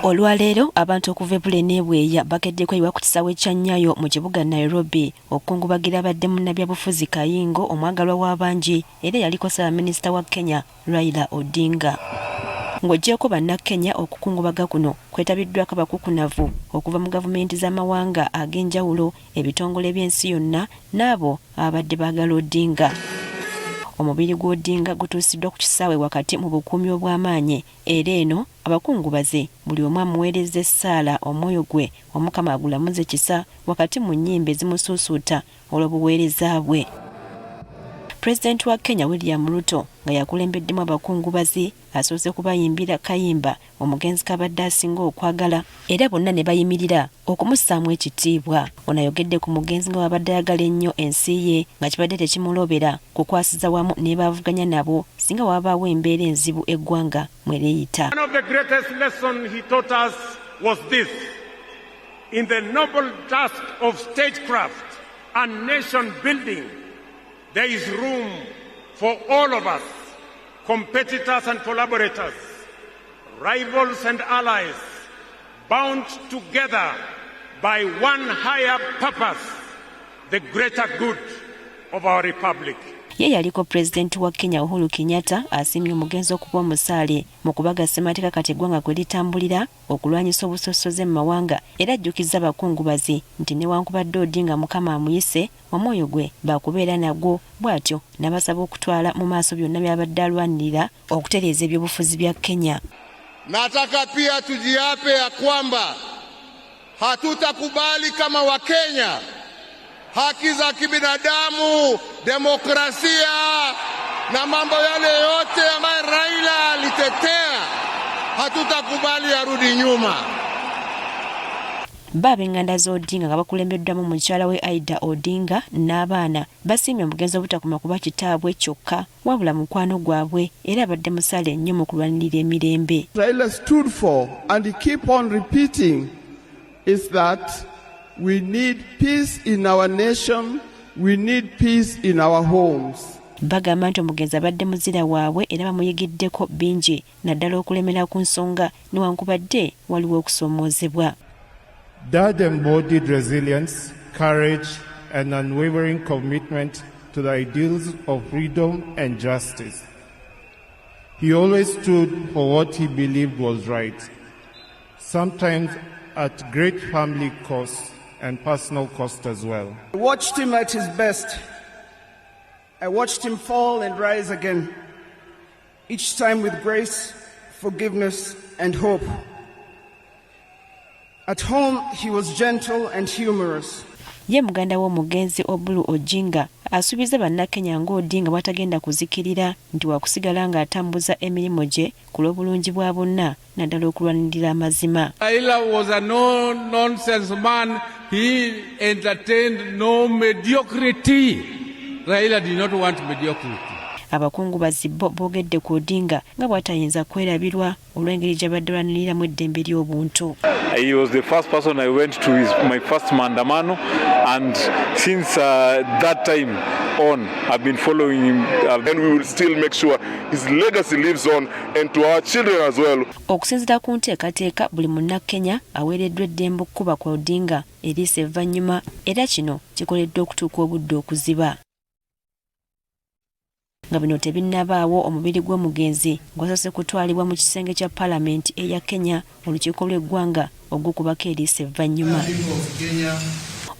Olwaleero abantu okuva Bule n'Ebweya bageddeko ewa ku kisaawe kya Nyayo mu kibuga Nairobi okukungubagira abadde munnabyabufuzi Kayingo omwagalwa w'abangi era yaliko Minisita wa Kenya Raila Odinga. Ng'oggyeko bannakenya okukungubaga kuno kwetabiddwako abakukunavu okuva mu gavumenti z'amawanga ag'enjawulo, ebitongole by'ensi yonna n'abo abadde baagala Odinga. Omubiri gw'Odinga gutuusiddwa ku kisaawe wakati mu bukuumi obw'amaanyi era eno abakungubazi buli omu amuweereza essaala omwoyo gwe Omukama agulamuze kisa wakati mu nnyimba ezimusuusuuta olw'obuweereza bwe. Pulezidenti wa Kenya William Ruto nga yakulembeddemu abakungubazi asoose kubayimbira kayimba omugenzi kabadde asinga okwagala era bonna ne bayimirira okumussaamu ekitiibwa. Ono ayogedde ku mugenzi nga wabadde ayagala ennyo ensi ye nga kibadde tekimulobera kukwasiza wamu ne bavuganya nabo singa wabaawo embeera enzibu eggwanga mwe liyita. One of the greatest lessons he taught us was this: in the noble task of statecraft and nation building, there is room for all of us, competitors and collaborators, rivals and allies, bound together by one higher purpose, the greater good of our republic. Ye yaliko pulezidenti wa Kenya Uhuru Kinyata asiimye omugenzi okuba omusaale mu kubaga ssemateeka kati eggwanga kwe litambulira okulwanyisa obusosoze mu mawanga era ajjukiza abakungubazi nti newankubadde Odinga Mukama amuyise omwoyo gwe baakubeera nagwo bw'atyo n'abasaba okutwala mu maaso byonna by'abadde alwanirira okutereeza ebyobufuzi bya Kenya. Nataka pia tujiape ya kwamba hatutakubali kama Wakenya haki za kibinadamu, demokrasia na mambo yale yote ambayo Raila alitetea, hatutakubali arudi nyuma. Babenganda z'Odinga nga bakulembeddwamu mukyala we Aida Odinga n'abaana basiimye omugenzi obutakoma kuba kitaabwe kyokka wabula mukwano gwabwe era abadde musaale nnyo mu kulwanirira emirembe. Raila stood for and he keep on repeating is that we need peace in our nation, we need peace in our homes. Bagamba nti omugenzi abadde muzira waabwe era bamuyigiddeko bingi naddala okulemera ku nsonga newankubadde waliwo okusoomoozebwa. Dad embodied resilience, courage and unwavering commitment to the ideals of freedom and justice. He always stood for what he believed was right, sometimes at great family cost and personal cost as well. I watched him at his best. I watched him fall and rise again, each time with grace, forgiveness, and hope. At home, he was gentle and humorous. Ye muganda w'omugenzi Obulu Odinga asuubiza bannakenya ng'Odinga batagenda kuzikirira nti wakusigala ng'atambuza emirimu gye ku lw'obulungi bwa bonna naddala okulwanirira amazima. Raila was a no-nonsense man. He entertained no mediocrity. Raila did not want mediocrity. Abakungubazi bo boogedde ku Odinga nga bw'atayinza kwerabirwa olw'engeri gy'abadde alwaniriramu eddembe ly'obuntu. He was the first person I went to my first maandamano, and since that time on I've been following him and we will still make sure his legacy lives on and to our children as well. Okusinziira ku nteekateeka buli munnakenya aweereddwa eddembe okukuba kwa Odinga eriisa evvannyuma era kino kikoleddwa okutuuka obudde okuziba. Nga bino tebinnabaawo omubiri gw'omugenzi gwasoose kutwalibwa mu kisenge kya Paalamenti eya Kenya olukiiko lw'eggwanga ogw'okubako eriisa evvannyuma.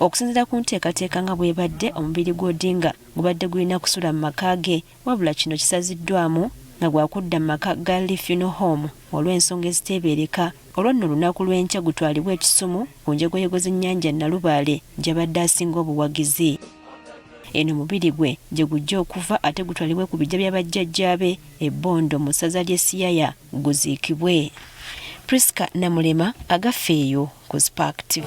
Okusinziira ku nteekateeka nga bw'ebadde omubiri gw'Odinga gubadde gulina kusula mu maka ge wabula kino kisaziddwamu nga gwakudda mu maka ga Funeral Home olw'ensonga eziteebereka olw'onno olunaku lw'enkya gutwalibwa e Kisumu ku njegoyego z'ennyanja Nalubaale gy'abadde asinga obuwagizi. Eno mubiri gwe gye gujja okuva ate gutwalibwe ku bijja bya bajjajjaabe e Bondo mu ssaza ly'e Siaya guziikibwe. Priska Namulema agafeeyo ku Spark TV.